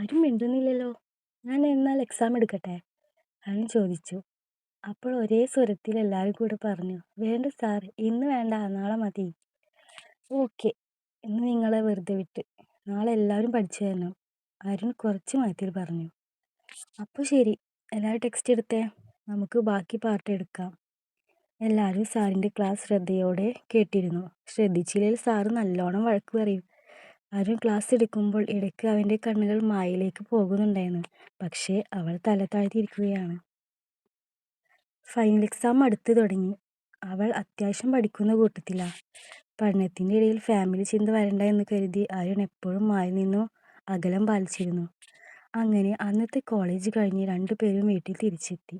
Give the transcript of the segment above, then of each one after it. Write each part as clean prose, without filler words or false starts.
ആരും മിണ്ടുന്നില്ലല്ലോ. ഞാൻ എന്നാൽ എക്സാം എടുക്കട്ടെ? അരുൺ ചോദിച്ചു. അപ്പോൾ ഒരേ സ്വരത്തിൽ എല്ലാവരും കൂടെ പറഞ്ഞു, വേണ്ട സാർ, ഇന്ന് വേണ്ട, നാളെ മതി. ഓക്കെ, ഇന്ന് നിങ്ങളെ വെറുതെ വിട്ട്. നാളെ എല്ലാവരും പഠിച്ചു തരണം. അരുൺ കുറച്ച് മയത്തിൽ പറഞ്ഞു. അപ്പോൾ ശരി, എല്ലാവരും ടെക്സ്റ്റ് എടുത്തേ, നമുക്ക് ബാക്കി പാർട്ട് എടുക്കാം. എല്ലാവരും സാറിൻ്റെ ക്ലാസ് ശ്രദ്ധയോടെ കേട്ടിരുന്നു. ശ്രദ്ധിച്ചില്ലെങ്കിൽ സാറ് നല്ലോണം വഴക്ക് പറയും. അരുൺ ക്ലാസ് എടുക്കുമ്പോൾ ഇടയ്ക്ക് അവൻ്റെ കണ്ണുകൾ മായയിലേക്ക് പോകുന്നുണ്ടായിരുന്നു. പക്ഷേ അവൾ തല താഴ്ത്തിയിരിക്കുകയാണ്. ഫൈനൽ എക്സാം അടുത്ത് തുടങ്ങി. അവൾ അത്യാവശ്യം പഠിക്കുന്ന കൂട്ടത്തിലാണ്. പഠനത്തിൻ്റെ ഇടയിൽ ഫാമിലി ചിന്ത വരണ്ട എന്ന് കരുതി അരുൺ എപ്പോഴും മായയിൽ നിന്നും അകലം പാലിച്ചിരുന്നു. അങ്ങനെ അന്നത്തെ കോളേജ് കഴിഞ്ഞ് രണ്ടുപേരും വീട്ടിൽ തിരിച്ചെത്തി.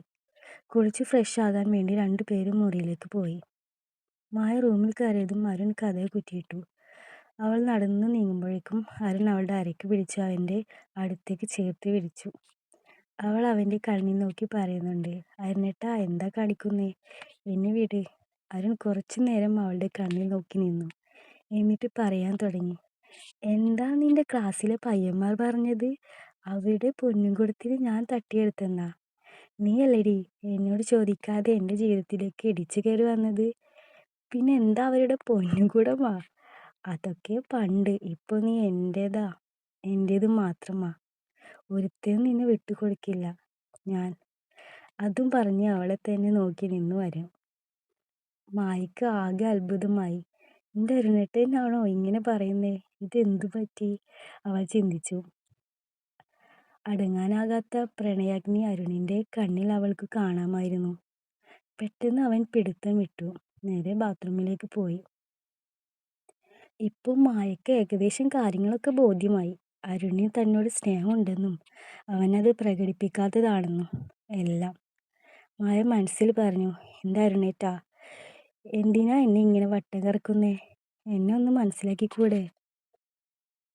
കുളിച്ച് ഫ്രഷ് ആകാൻ വേണ്ടി രണ്ടുപേരും മുറിയിലേക്ക് പോയി. മായ റൂമിൽ കയറിയതും അരുൺ കതക് കുറ്റിയിട്ടു. അവൾ നടന്നു നീങ്ങുമ്പോഴേക്കും അരുൺ അവളുടെ അരയ്ക്ക് പിടിച്ച് അവൻ്റെ അടുത്തേക്ക് ചേർത്ത് പിടിച്ചു. അവൾ അവൻ്റെ കണ്ണിൽ നോക്കി പറയുന്നുണ്ട്, അരുണേട്ടാ, എന്താ കാണിക്കുന്നേ? എന്നെ വിട്. അരുൺ കുറച്ചു നേരം അവളുടെ കണ്ണിൽ നോക്കി നിന്നു. എന്നിട്ട് പറയാൻ തുടങ്ങി, എന്താ നിന്റെ ക്ലാസ്സിലെ പയ്യന്മാർ പറഞ്ഞത്? അവരുടെ പൊന്നുംകുടത്തിന് ഞാൻ തട്ടിയെടുത്തെന്നാ? നീ അല്ലേടി എന്നോട് ചോദിക്കാതെ എൻ്റെ ജീവിതത്തിലേക്ക് ഇടിച്ചു കയറി വന്നത്? പിന്നെ എന്താ അവരുടെ പൊന്നുംകുടമാ? അതൊക്കെ പണ്ട്. ഇപ്പോൾ നീ എൻ്റേത് മാത്രമാ. ഒരുത്തനും നിന്നെ വിട്ടുകൊടുക്കില്ല ഞാൻ. അതും പറഞ്ഞ് അവളെ തന്നെ നോക്കി നിന്നു വരും. മായക്ക് ആകെ അത്ഭുതമായി. എൻ്റെ അരുണേട്ടനാണോ ഇങ്ങനെ പറയുന്നേ? ഇതെന്തു പറ്റി? അവൾ ചിന്തിച്ചു. അടങ്ങാനാകാത്ത പ്രണയാഗ്നി അരുണിൻ്റെ കണ്ണിൽ അവൾക്ക് കാണാമായിരുന്നു. പെട്ടെന്ന് അവൻ പിടുത്തം വിട്ടു. നേരെ ബാത്റൂമിലേക്ക് പോയി. ഇപ്പോൾ മായക്ക് ഏകദേശം കാര്യങ്ങളൊക്കെ ബോധ്യമായി. അരുണിന് തന്നോട് സ്നേഹമുണ്ടെന്നും അവനത് പ്രകടിപ്പിക്കാത്തതാണെന്നും എല്ലാം. മായ മനസ്സിൽ പറഞ്ഞു, എൻ്റെ അരുണേട്ടാ, എന്തിനാ എന്നെ ഇങ്ങനെ വട്ടം കറക്കുന്നേ? എന്നെ ഒന്ന് മനസ്സിലാക്കിക്കൂടെ?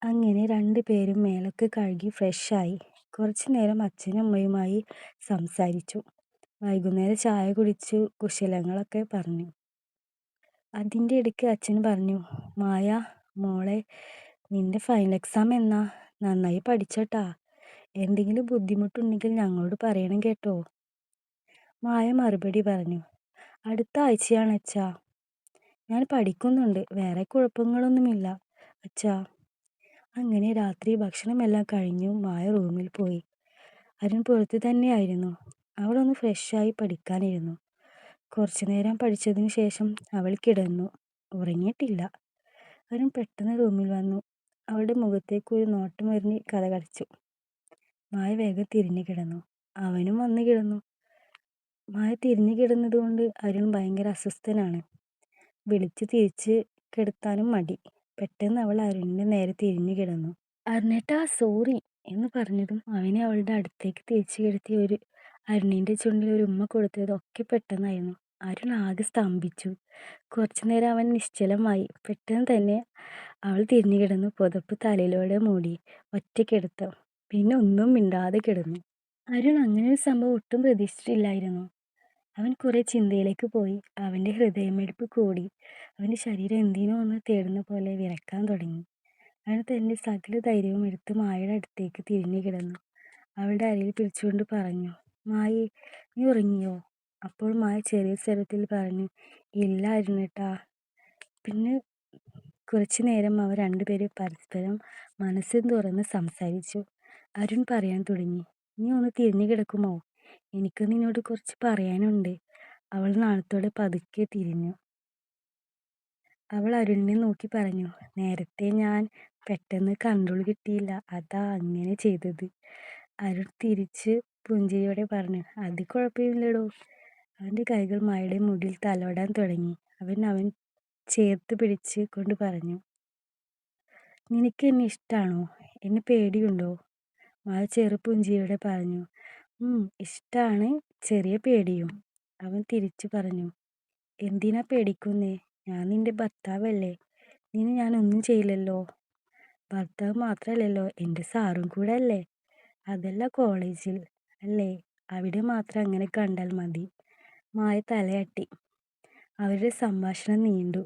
അങ്ങനെ രണ്ടുപേരും മേലൊക്കെ കഴുകി ഫ്രഷായി. കുറച്ചു നേരം അച്ഛനും അമ്മയുമായി സംസാരിച്ചു. വൈകുന്നേരം ചായ കുടിച്ചു കുശലങ്ങളൊക്കെ പറഞ്ഞു. അതിൻ്റെ ഇടയ്ക്ക് അച്ഛൻ പറഞ്ഞു, മായ മോളെ, നിന്റെ ഫൈനൽ എക്സാം എന്നാ? നന്നായി പഠിച്ചോട്ടാ. എന്തെങ്കിലും ബുദ്ധിമുട്ടുണ്ടെങ്കിൽ ഞങ്ങളോട് പറയണം കേട്ടോ. മായ മറുപടി പറഞ്ഞു, അടുത്ത ആഴ്ചയാണ് അച്ഛാ. ഞാൻ പഠിക്കുന്നുണ്ട്, വേറെ കുഴപ്പങ്ങളൊന്നുമില്ല അച്ഛാ. അങ്ങനെ രാത്രി ഭക്ഷണമെല്ലാം കഴിഞ്ഞു മായ റൂമിൽ പോയി. അരുൺ പുറത്ത് തന്നെയായിരുന്നു. അവളൊന്ന് ഫ്രഷായി പഠിക്കാനിരുന്നു. കുറച്ചു നേരം പഠിച്ചതിന് ശേഷം അവൾ കിടന്നു. ഉറങ്ങിയിട്ടില്ല. അരുൺ പെട്ടെന്ന് റൂമിൽ വന്നു. അവളുടെ മുഖത്തേക്ക് ഒരു നോട്ടം എറിഞ്ഞ് കതകടച്ചു. മായ വേഗം തിരിഞ്ഞു കിടന്നു. അവനും വന്ന് കിടന്നു. മായ തിരിഞ്ഞു കിടന്നതുകൊണ്ട് അരുൺ ഭയങ്കര അസ്വസ്ഥനാണ്. വിളിച്ച് തിരിച്ച് കിടത്താനും മടി. പെട്ടെന്ന് അവൾ അരുണിൻ്റെ നേരെ തിരിഞ്ഞു കിടന്നു. അരുണേട്ടാ, സോറി എന്ന് പറഞ്ഞതും അവനെ അവളുടെ അടുത്തേക്ക് തിരിച്ചു കിടത്തി അരുണിൻ്റെ ചുണ്ടിൽ ഒരു ഉമ്മ കൊടുത്തതൊക്കെ പെട്ടെന്നായിരുന്നു. അരുൺ ആകെ സ്തംഭിച്ചു. കുറച്ചു നേരം അവൻ നിശ്ചലമായി. പെട്ടെന്ന് തന്നെ അവൾ തിരിഞ്ഞു കിടന്നു. പുതപ്പ് തലയിലൂടെ മൂടി ഒറ്റക്കിടത്തം. പിന്നെ ഒന്നും മിണ്ടാതെ കിടന്നു. അരുൺ അങ്ങനെ ഒരു സംഭവം ഒട്ടും പ്രതീക്ഷിച്ചിട്ടില്ലായിരുന്നു. അവൻ കുറെ ചിന്തയിലേക്ക് പോയി. അവൻ്റെ ഹൃദയമിടിപ്പ് കൂടി. അവൻ്റെ ശരീരം എന്തിനോ ഒന്ന് തേടുന്ന പോലെ വിറക്കാൻ തുടങ്ങി. അവൻ തൻ്റെ സകല ധൈര്യവും എടുത്ത് മായയുടെ അടുത്തേക്ക് തിരിഞ്ഞു കിടന്നു. അവളുടെ അരയിൽ പിടിച്ചുകൊണ്ട് പറഞ്ഞു, മായേ, നീ ഉറങ്ങിയോ? അപ്പോൾ മായ ചെറിയ സ്വരത്തിൽ പറഞ്ഞു, ഇല്ല അരുണേട്ടാ. പിന്നെ കുറച്ചു നേരം അവർ രണ്ടുപേരും പരസ്പരം മനസ്സിൽ തുറന്ന് സംസാരിച്ചു. അരുൺ പറയാൻ തുടങ്ങി, നീ ഒന്ന് തിരിഞ്ഞു കിടക്കുമോ? എനിക്ക് നിന്നോട് കുറച്ച് പറയാനുണ്ട്. അവൾ നാണത്തോടെ പതുക്കെ തിരിഞ്ഞു. അവൾ അരുണിനെ നോക്കി പറഞ്ഞു, നേരത്തെ ഞാൻ പെട്ടെന്ന് കൺട്രോൾ കിട്ടിയില്ല, അതാ അങ്ങനെ ചെയ്തത്. അരുൺ തിരിച്ച് പുഞ്ചിരിയോടെ പറഞ്ഞു, അത് കുഴപ്പമില്ലടോ. അവൻ്റെ കൈകൾ മായയുടെ മുടിയിൽ തലോടാൻ തുടങ്ങി. അവൻ ചേർത്ത് പിടിച്ച് കൊണ്ട് പറഞ്ഞു, നിനക്ക് എന്നെ ഇഷ്ടമാണോ? എന്നെ പേടിയുണ്ടോ? മായ ചെറു പുഞ്ചിരിയോടെ പറഞ്ഞു, ഇഷ്ടമാണ്, ചെറിയ പേടിയും. അവൻ തിരിച്ചു പറഞ്ഞു, എന്തിനാ പേടിക്കുന്നേ? ഞാൻ നിന്റെ ഭർത്താവല്ലേ. നിന്നെ ഞാനൊന്നും ചെയ്യില്ലല്ലോ. ഭർത്താവ് മാത്രമല്ലല്ലോ, എൻ്റെ സാറും കൂടെ അല്ലേ. അതല്ല കോളേജിൽ അല്ലേ, അവിടെ മാത്രം അങ്ങനെ കണ്ടാൽ മതി. മായ തലയാട്ടി. അവരുടെ സംഭാഷണം നീണ്ടു.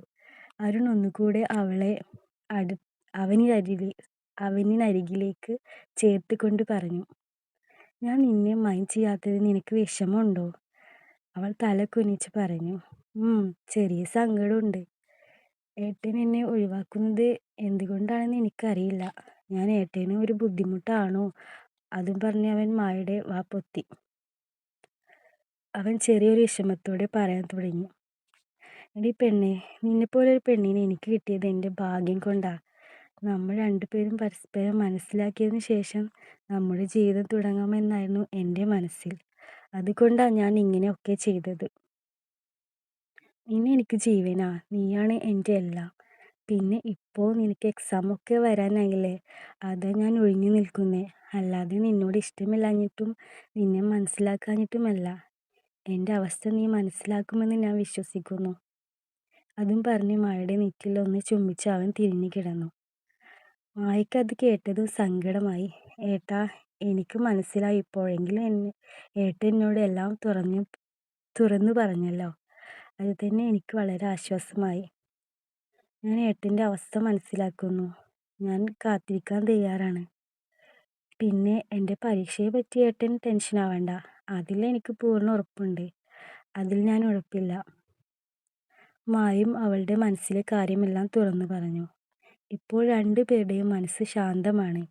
അരുൺ ഒന്നുകൂടെ അവളെ അവനരികിൽ അവനിനരികിലേക്ക് ചേർത്തുകൊണ്ട് പറഞ്ഞു. ഞാൻ നിന്നെ മൈൻഡ് ചെയ്യാത്തത് നിനക്ക് വിഷമമുണ്ടോ? അവൾ തല കുനിച്ച് പറഞ്ഞു. ചെറിയ സങ്കടമുണ്ട്. ഏട്ടൻ എന്നെ ഒഴിവാക്കുന്നത് എന്തുകൊണ്ടാണെന്ന് എനിക്കറിയില്ല. ഞാൻ ഏട്ടന് ഒരു ബുദ്ധിമുട്ടാണോ? അതും പറഞ്ഞ് അവൻ മായയുടെ വാ പൊത്തി. അവൻ ചെറിയൊരു വിഷമത്തോടെ പറയാൻ തുടങ്ങി. എടീ പെണ്ണേ, നിന്നെപ്പോലൊരു പെണ്ണിനെ എനിക്ക് കിട്ടിയത് എൻ്റെ ഭാഗ്യം കൊണ്ടാ. നമ്മൾ രണ്ടുപേരും പരസ്പരം മനസ്സിലാക്കിയതിന് ശേഷം നമ്മുടെ ജീവിതം തുടങ്ങാമെന്നായിരുന്നു എൻ്റെ മനസ്സിൽ. അതുകൊണ്ടാണ് ഞാൻ ഇങ്ങനെയൊക്കെ ചെയ്തത്. നിന്നെ എനിക്ക് ജീവനാ. നീയാണ് എൻ്റെ എല്ലാം. പിന്നെ ഇപ്പോൾ നിനക്ക് എക്സാമൊക്കെ വരാനായില്ലേ? അതാ ഞാൻ ഒഴിഞ്ഞു നിൽക്കുന്നേ. അല്ലാതെ നിന്നോട് ഇഷ്ടമില്ലാഞ്ഞിട്ടും നിന്നെ മനസ്സിലാക്കാഞ്ഞിട്ടുമല്ല. എൻ്റെ അവസ്ഥ നീ മനസ്സിലാക്കുമെന്ന് ഞാൻ വിശ്വസിക്കുന്നു. അതും പറഞ്ഞ് മായയുടെ നെറ്റിയിൽ ഒന്ന് ചുംബിച്ച് അവൻ തിരിഞ്ഞു കിടന്നു. മായയ്ക്ക് അത് കേട്ടതും സങ്കടമായി. ഏട്ടാ, എനിക്ക് മനസ്സിലായി. ഇപ്പോഴെങ്കിലും ഏട്ടൻ എന്നോട് എല്ലാം തുറന്നു പറഞ്ഞല്ലോ. അത് തന്നെ എനിക്ക് വളരെ ആശ്വാസമായി. ഞാൻ ഏട്ടൻ്റെ അവസ്ഥ മനസ്സിലാക്കുന്നു. ഞാൻ കാത്തിരിക്കാൻ തയ്യാറാണ്. പിന്നെ എൻ്റെ പരീക്ഷയെ പറ്റി ഏട്ടൻ ടെൻഷൻ ആവണ്ട. അതിൽ എനിക്ക് പൂർണ്ണ ഉറപ്പുണ്ട്. അതിൽ ഞാൻ ഉഴപ്പില്ല. മായും അവളുടെ മനസ്സിലെ കാര്യമെല്ലാം തുറന്നു പറഞ്ഞു. ഇപ്പോൾ രണ്ടുപേരുടെയും മനസ്സ് ശാന്തമാണ്.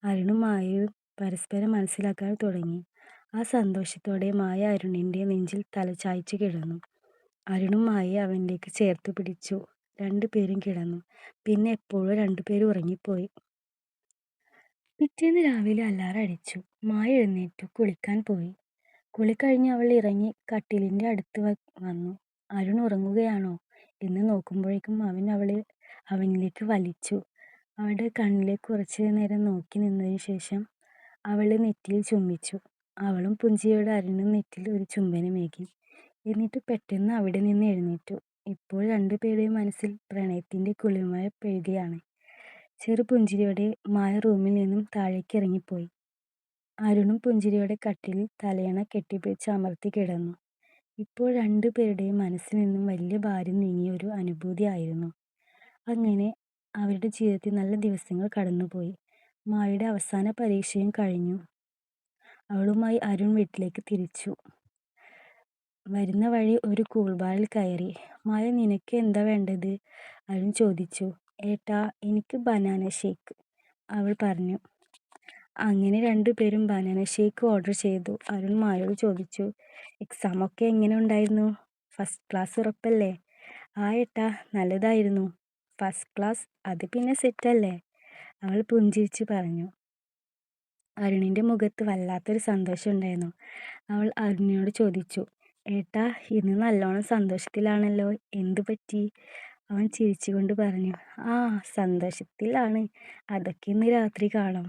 അരുണും മായയും പരസ്പരം മനസ്സിലാക്കാൻ തുടങ്ങി. ആ സന്തോഷത്തോടെ മായ അരുണിൻ്റെ നെഞ്ചിൽ തലചായ്ച്ചു കിടന്നു. അരുണും മായയെ അവനിലേക്ക് ചേർത്ത് പിടിച്ചു. രണ്ടുപേരും കിടന്നു. പിന്നെ എപ്പോഴോ രണ്ടുപേരും ഉറങ്ങിപ്പോയി. പിറ്റേന്ന് രാവിലെ അലാറം അടിച്ചു. മായ എഴുന്നേറ്റു കുളിക്കാൻ പോയി. കുളി കഴിഞ്ഞ് അവൾ ഇറങ്ങി കട്ടിലിൻ്റെ അടുത്ത് വന്നു. അരുൺ ഉറങ്ങുകയാണോ എന്ന് നോക്കുമ്പോഴേക്കും അവനിലേക്ക് വലിച്ചു. അവളുടെ കണ്ണിലേക്ക് കുറച്ചു നേരം നോക്കി നിന്നതിന് ശേഷം അവളുടെ നെറ്റിയിൽ ചുംബിച്ചു. അവളും പുഞ്ചിരിയോടെ അരുണിന് നെറ്റിയിൽ ഒരു ചുംബനമേകി. എന്നിട്ട് പെട്ടെന്ന് അവിടെ നിന്ന് എഴുന്നേറ്റു. ഇപ്പോൾ രണ്ടുപേരുടെയും മനസ്സിൽ പ്രണയത്തിൻ്റെ കുളിർമഴ പെയ്യുകയാണ്. ചെറു പുഞ്ചിരിയോടെ മായ റൂമിൽ നിന്നും താഴേക്ക് ഇറങ്ങിപ്പോയി. അരുണും പുഞ്ചിരിയോടെ കട്ടിലിൽ തലയണ കെട്ടിപ്പിടിച്ച് അമർത്തി കിടന്നു. ഇപ്പോൾ രണ്ടുപേരുടെയും മനസ്സിൽ നിന്നും വലിയ ഭാരം നീങ്ങിയ ഒരു അനുഭൂതി ആയിരുന്നു. അങ്ങനെ അവരുടെ ജീവിതത്തിൽ നല്ല ദിവസങ്ങൾ കടന്നുപോയി. മായയുടെ അവസാന പരീക്ഷയും കഴിഞ്ഞു. അവളുമായി അരുൺ വീട്ടിലേക്ക് തിരിച്ചു. വരുന്ന വഴി ഒരു കൂൾ ബാറിൽ കയറി. മായ, നിനക്ക് എന്താ വേണ്ടത്? അരുൺ ചോദിച്ചു. ഏട്ടാ, എനിക്ക് ബനാന ഷേക്ക്, അവൾ പറഞ്ഞു. അങ്ങനെ രണ്ടുപേരും ബനാന ഷേക്ക് ഓർഡർ ചെയ്തു. അരുൺ മായയോട് ചോദിച്ചു. എക്സാമൊക്കെ എങ്ങനെ ഉണ്ടായിരുന്നു? ഫസ്റ്റ് ക്ലാസ് ഉറപ്പല്ലേ? ആ ഏട്ടാ, നല്ലതായിരുന്നു. ഫസ്റ്റ് ക്ലാസ് അത് പിന്നെ സെറ്റല്ലേ? അവൾ പുഞ്ചിരിച്ച് പറഞ്ഞു. അരുണിൻ്റെ മുഖത്ത് വല്ലാത്തൊരു സന്തോഷം ഉണ്ടായിരുന്നു. അവൾ അരുണിനോട് ചോദിച്ചു. ഏട്ടാ, ഇന്ന് നല്ലോണം സന്തോഷത്തിലാണല്ലോ. എന്തു പറ്റി? അവൻ ചിരിച്ചുകൊണ്ട് പറഞ്ഞു. സന്തോഷത്തിലാണ്. അതൊക്കെ ഇന്ന് രാത്രി കാണാം.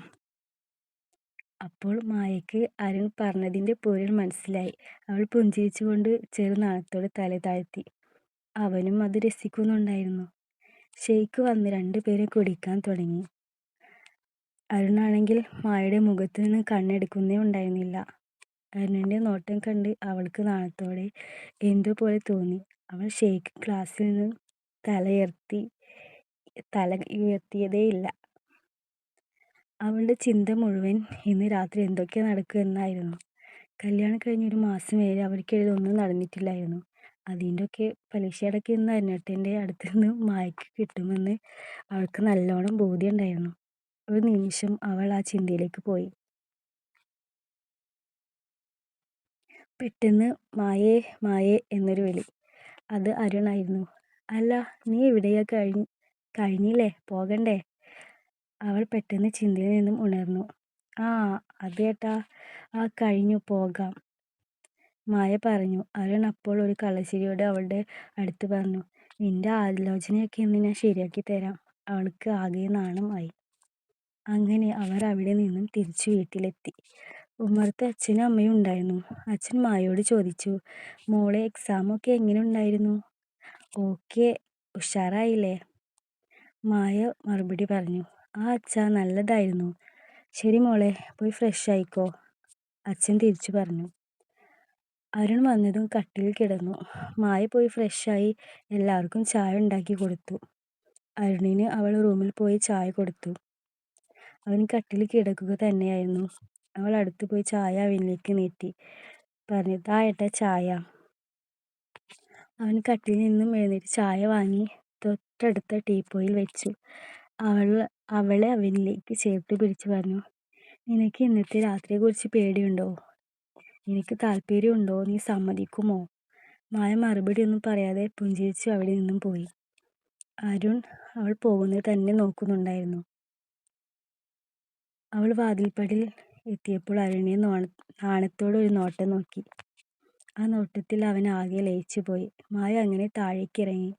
അപ്പോൾ മായയ്ക്ക് അരുൺ പറഞ്ഞതിൻ്റെ പൊരുൾ മനസ്സിലായി. അവൾ പുഞ്ചിരിച്ചുകൊണ്ട് ചെറുനാണത്തോടെ തല താഴ്ത്തി. അവനും അത് രസിക്കുന്നുണ്ടായിരുന്നു. ഷെയ്ക്ക് വന്ന് രണ്ടുപേരും കുടിക്കാൻ തുടങ്ങി. അരുണാണെങ്കിൽ മായയുടെ മുഖത്ത് നിന്ന് കണ്ണെടുക്കുന്നേ ഉണ്ടായിരുന്നില്ല. അരുണിൻ്റെ നോട്ടം കണ്ട് അവൾക്ക് നാണത്തോടെ എന്തോ പോലെ തോന്നി. അവൾ ഷെയ്ക്ക് ഗ്ലാസ്സിൽ നിന്ന് തല ഉയർത്തിയതേയില്ല. അവളുടെ ചിന്ത മുഴുവൻ ഇന്ന് രാത്രി എന്തൊക്കെ നടക്കും എന്നായിരുന്നു. കല്യാണം കഴിഞ്ഞ് 1 മാസം വരെ അവർക്കിടയിൽ ഒന്നും നടന്നിട്ടില്ലായിരുന്നു. അതിൻ്റെയൊക്കെ പലിശയടക്കം ഇന്ന് അരുണേട്ടൻ്റെ അടുത്ത് നിന്ന് മായയ്ക്ക് കിട്ടുമെന്ന് അവൾക്ക് നല്ലോണം ബോധ്യമുണ്ടായിരുന്നു. ഒരു നിമിഷം അവൾ ആ ചിന്തയിലേക്ക് പോയി. പെട്ടെന്ന് മായേ മായേ എന്നൊരു വിളി. അത് അരുണായിരുന്നു. അല്ല, നീ എവിടെയാ? കഴിഞ്ഞില്ലേ? പോകണ്ടേ? അവൾ പെട്ടെന്ന് ചിന്തയിൽ നിന്നും ഉണർന്നു. അതേട്ടാ, കഴിഞ്ഞു, പോകാം, മായ പറഞ്ഞു. അരുൺ അപ്പോൾ ഒരു കള്ളച്ചിരിയോടെ അവളുടെ അടുത്ത് പറഞ്ഞു. നിന്റെ ആലോചനയൊക്കെ ഇന്ന് ഞാൻ ശരിയാക്കി തരാം. അവൾക്ക് ആകെ നാണമായി. അങ്ങനെ അവർ അവിടെ നിന്നും തിരിച്ചു വീട്ടിലെത്തി. ഉമ്മറത്ത് അച്ഛനും അമ്മയും ഉണ്ടായിരുന്നു. അച്ഛൻ മായയോട് ചോദിച്ചു. മോളെ, എക്സാമൊക്കെ എങ്ങനെ ഉണ്ടായിരുന്നു? ഓക്കെ, ഉഷാറായില്ലേ? മായ മറുപടി പറഞ്ഞു. അച്ഛാ, നല്ലതായിരുന്നു. ശരി മോളെ, പോയി ഫ്രഷ് ആയിക്കോ, അച്ഛൻ തിരിച്ചു പറഞ്ഞു. അരുൺ വന്നതും കട്ടിലിൽ കിടന്നു. മായ പോയി ഫ്രഷായി എല്ലാവർക്കും ചായ ഉണ്ടാക്കി കൊടുത്തു. അരുണിന് അവൾ റൂമിൽ പോയി ചായ കൊടുത്തു. അവൻ കട്ടിലിൽ കിടക്കുക തന്നെയായിരുന്നു. അവൾ അടുത്ത് പോയി ചായ അവനിലേക്ക് നീട്ടി പറഞ്ഞു, "ദാ ഏട്ടാ ചായ." അവൻ കട്ടിലിൽ നിന്നും എഴുന്നേറ്റ് ചായ വാങ്ങി തൊട്ടടുത്ത ടീപ്പോയിൽ വെച്ചു. അവളെ അവനിലേക്ക് ചേർത്ത് പിടിച്ച് പറഞ്ഞു, "നിനക്ക് ഇന്നത്തെ രാത്രിയെക്കുറിച്ച് പേടിയുണ്ടോ? നിനക്ക് താല്പര്യമുണ്ടോ? നീ സമ്മതിക്കുമോ?" മായ മറുപടിയൊന്നും പറയാതെ പുഞ്ചിരിച്ചു അവിടെ നിന്നും പോയി. അരുൺ അവൾ പോകുന്നത് തന്നെ നോക്കുന്നുണ്ടായിരുന്നു. അവൾ വാതിൽപ്പടിയിൽ എത്തിയപ്പോൾ അരുണിനെ നാണത്തോടെ ഒരു നോട്ടം നോക്കി. ആ നോട്ടത്തിൽ അവൻ ആകെ ലയിച്ചുപോയി. മായ അങ്ങനെ താഴേക്കിറങ്ങി.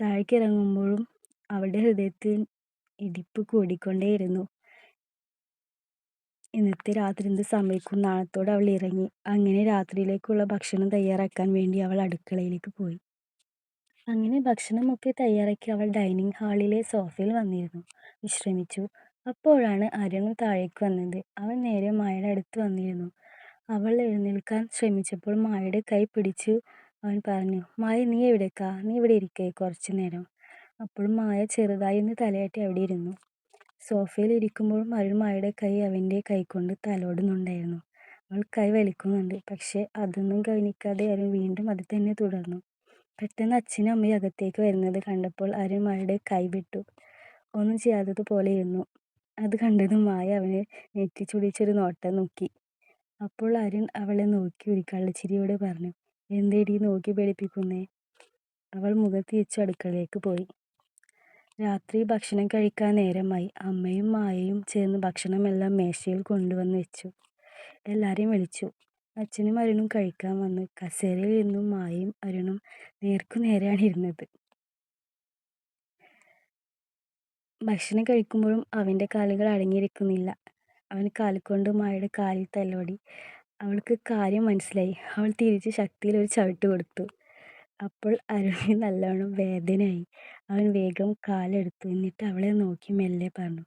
താഴേക്കിറങ്ങുമ്പോഴും അവളുടെ ഹൃദയത്തിൽ ഇടിപ്പ് കൂടിക്കൊണ്ടേയിരുന്നു. ഇന്നത്തെ രാത്രി എന്ത് സംഭവിക്കും? നാണത്തോടെ അവൾ ഇറങ്ങി. അങ്ങനെ രാത്രിയിലേക്കുള്ള ഭക്ഷണം തയ്യാറാക്കാൻ വേണ്ടി അവൾ അടുക്കളയിലേക്ക് പോയി. അങ്ങനെ ഭക്ഷണമൊക്കെ തയ്യാറാക്കി അവൾ ഡൈനിങ് ഹാളിലെ സോഫയിൽ വന്നിരുന്നു, വിശ്രമിച്ചു. അപ്പോഴാണ് അരുൺ താഴേക്ക് വന്നത്. അവൻ നേരെ മായയുടെ അടുത്ത് വന്നിരുന്നു. അവൾ എഴുന്നേൽക്കാൻ ശ്രമിച്ചപ്പോൾ മായയുടെ കൈ പിടിച്ചു അവൻ പറഞ്ഞു, "മായ, നീ എവിടേക്കാ? നീ ഇവിടെ ഇരിക്കേ കുറച്ചു നേരം." അപ്പോഴും മായ ചെറുതായി ഒന്ന് തലയാട്ടി അവിടെ ഇരുന്നു. സോഫയിൽ ഇരിക്കുമ്പോഴും അരുൺ മായയുടെ കൈ അവൻ്റെ കൈകൊണ്ട് തലോടുന്നുണ്ടായിരുന്നു. അവൾ കൈ വലിക്കുന്നുണ്ട്. പക്ഷെ അതൊന്നും ഗവനിക്കാതെ അരുൺ വീണ്ടും അത് തന്നെ തുടർന്നു. പെട്ടെന്ന് അച്ഛനും അമ്മയും അകത്തേക്ക് വരുന്നത് കണ്ടപ്പോൾ അരുൺ മായയുടെ കൈ വിട്ടു. ഒന്നും ചെയ്യാത്തതുപോലെ ഇരുന്നു. അത് കണ്ടതും മായ അവനെ നെറ്റിച്ചുളിച്ചൊരു നോട്ടം നോക്കി. അപ്പോൾ അരുൺ അവളെ നോക്കി ഒരു കള്ളച്ചിരിയോടെ പറഞ്ഞു, "എന്തേടി നോക്കി പേടിപ്പിക്കുന്നേ?" അവൾ മുഖം തിരിച്ചു അടുക്കളയിലേക്ക് പോയി. രാത്രി ഭക്ഷണം കഴിക്കാൻ നേരമായി. അമ്മയും മായയും ചേർന്ന് ഭക്ഷണമെല്ലാം മേശയിൽ കൊണ്ടുവന്ന് വെച്ചു. എല്ലാവരെയും വിളിച്ചു. അച്ഛനും അരുണും കഴിക്കാൻ വന്നു. കസേരയിൽ ഇരുന്നും മായയും അരുണും നേർക്കുനേരെയാണ് ഇരുന്നത്. ഭക്ഷണം കഴിക്കുമ്പോഴും അവൻ്റെ കാലുകൾ അടങ്ങിയിരിക്കുന്നില്ല. അവൻ കാലുകൊണ്ട് മായയുടെ കാലിൽ തലോടി. അവൾക്ക് കാര്യം മനസ്സിലായി. അവൾ തിരിച്ച് ശക്തിയിൽ ഒരു ചവിട്ട് കൊടുത്തു. അപ്പോൾ അരുണിന് നല്ലോണം വേദനയായി. അവൻ വേഗം കാലെടുത്തു. എന്നിട്ട് അവളെ നോക്കി മെല്ലെ പറഞ്ഞു,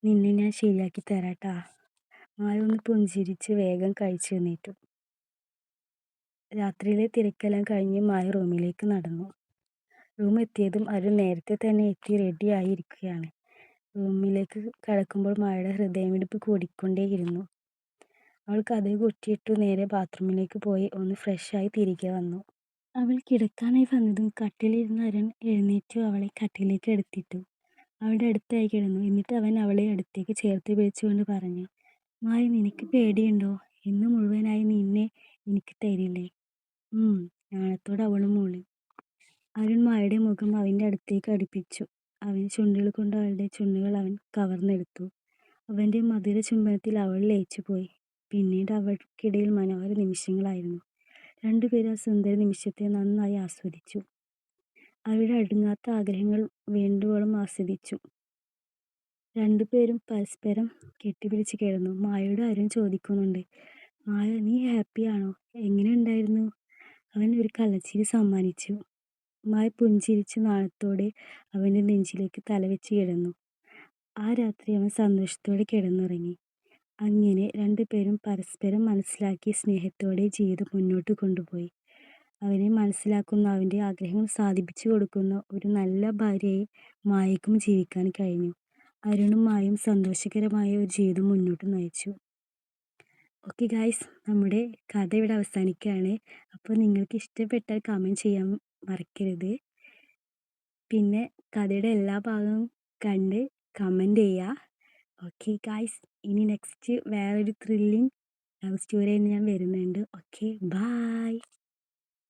"നിന്നെ ഞാൻ ശരിയാക്കി തരാട്ടാ." മായ ഒന്ന് പുഞ്ചിരിച്ച് വേഗം കഴിച്ചു എണീറ്റു. രാത്രിയിലെ തിരക്കെല്ലാം കഴിഞ്ഞ് മായ റൂമിലേക്ക് നടന്നു. റൂം എത്തിയതും അരുൺ നേരത്തെ തന്നെ എത്തി റെഡിയായി ഇരിക്കുകയാണ്. റൂമിലേക്ക് കടക്കുമ്പോൾ മായയുടെ ഹൃദയമിടിപ്പ് കൂടിക്കൊണ്ടേയിരുന്നു. അവൾ കതക് കുറ്റിയിട്ടു നേരെ ബാത്റൂമിലേക്ക് പോയി ഒന്ന് ഫ്രഷായി തിരികെ വന്നു. അവൾ കിടക്കാനായി വന്നതും കട്ടിലിരുന്ന് അരുൺ എഴുന്നേറ്റു അവളെ കട്ടിലേക്ക് എടുത്തിട്ടു. അവളുടെ അടുത്തായി കിടന്നു. എന്നിട്ട് അവൻ അവളെ അടുത്തേക്ക് ചേർത്ത് പിടിച്ചുകൊണ്ട് പറഞ്ഞു, "മായ, നിനക്ക് പേടിയുണ്ടോ? ഇന്ന് മുഴുവനായി നിന്നെ എനിക്ക് തരില്ലേ?" നാണത്തോടെ അവളും മൂളി. അരുൺ മായയുടെ മുഖം അവൻ്റെ അടുത്തേക്ക് അടുപ്പിച്ചു. അവൻ്റെ ചുണ്ടുകൾ കൊണ്ട് അവളുടെ ചുണ്ടുകൾ അവൻ കവർന്നെടുത്തു. അവൻ്റെ മധുര ചുംബനത്തിൽ അവൾ ലയിച്ചുപോയി. പിന്നീട് അവർക്കിടയിൽ മനോഹര നിമിഷങ്ങളായിരുന്നു. രണ്ടുപേരും ആ സുന്ദര നിമിഷത്തെ നന്നായി ആസ്വദിച്ചു. അവരുടെ അടുങ്ങാത്ത ആഗ്രഹങ്ങൾ വേണ്ടുവോളം ആസ്വദിച്ചു. രണ്ടുപേരും പരസ്പരം കെട്ടിപ്പിടിച്ച് കിടന്നു. മായയോട് അരുൺ ചോദിക്കുന്നുണ്ട്, "മായ, നീ ഹാപ്പിയാണോ? എങ്ങനെയുണ്ടായിരുന്നു?" അവൻ ഒരു കള്ളച്ചിരി സമ്മാനിച്ചു. മായ പുഞ്ചിരിച്ച് നാണത്തോടെ അവൻ്റെ നെഞ്ചിലേക്ക് തലവെച്ച് കിടന്നു. ആ രാത്രി അവൻ സന്തോഷത്തോടെ കിടന്നുറങ്ങി. അങ്ങനെ രണ്ടുപേരും പരസ്പരം മനസ്സിലാക്കി സ്നേഹത്തോടെ ജീവിതം മുന്നോട്ട് കൊണ്ടുപോയി. അവനെ മനസ്സിലാക്കുന്ന, അവൻ്റെ ആഗ്രഹങ്ങൾ സാധിപ്പിച്ചു കൊടുക്കുന്ന ഒരു നല്ല ഭാര്യയെ മായയ്ക്കും ജീവിക്കാൻ കഴിഞ്ഞു. അരുണും മായയും സന്തോഷകരമായ ഒരു ജീവിതം മുന്നോട്ട് നയിച്ചു. ഓക്കെ ഗായ്സ്, നമ്മുടെ കഥ ഇവിടെ അവസാനിക്കുകയാണ്. അപ്പോൾ നിങ്ങൾക്ക് ഇഷ്ടപ്പെട്ടാൽ കമൻറ്റ് ചെയ്യാൻ മറക്കരുത്. പിന്നെ കഥയുടെ എല്ലാ ഭാഗവും കണ്ട് കമൻറ്റ് ചെയ്യുക. ഓക്കെ ഗായ്സ്, ഇനി നെക്സ്റ്റ് വേറൊരു ത്രില്ലിങ് ലവ് സ്റ്റോറി ഞാൻ വരുന്നുണ്ട്. Okay, by.